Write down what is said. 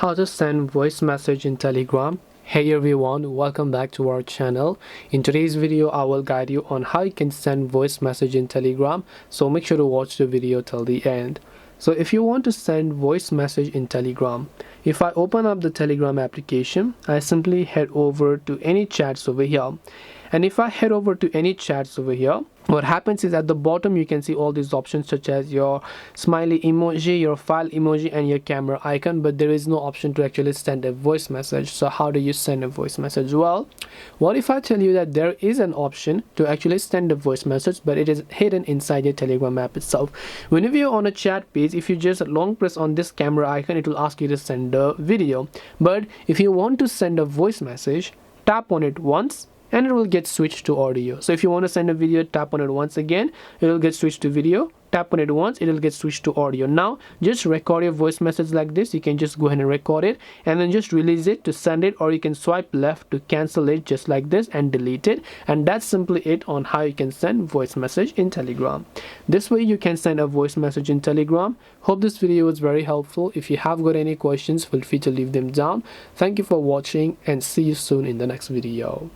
How to send voice message in Telegram. Hey everyone, welcome back to our channel. In today's video I will guide you on how you can send voice message in Telegram, so make sure to watch the video till the end. So if you want to send voice message in Telegram, if I open up the Telegram application, I simply head over to any chats over here. And if I head over to any chats over here, what happens is at the bottom you can see all these options such as your smiley emoji, your file emoji and your camera icon, but there is no option to actually send a voice message. So how do you send a voice message? Well, what if I tell you that there is an option to actually send a voice message, but it is hidden inside your Telegram app itself. Whenever you're on a chat page, if you just long press on this camera icon, it will ask you to send a video. But if you want to send a voice message, tap on it once and it will get switched to audio. So if you want to send a video, tap on it once again, it will get switched to video. Tap on it once, it will get switched to audio. Now just record your voice message like this. You can just go ahead and record it and then just release it to send it, or you can swipe left to cancel it just like this and delete it. And that's simply it on how you can send voice message in Telegram. This way you can send a voice message in Telegram. Hope this video was very helpful. If you have got any questions, feel free to leave them down. Thank you for watching and see you soon in the next video.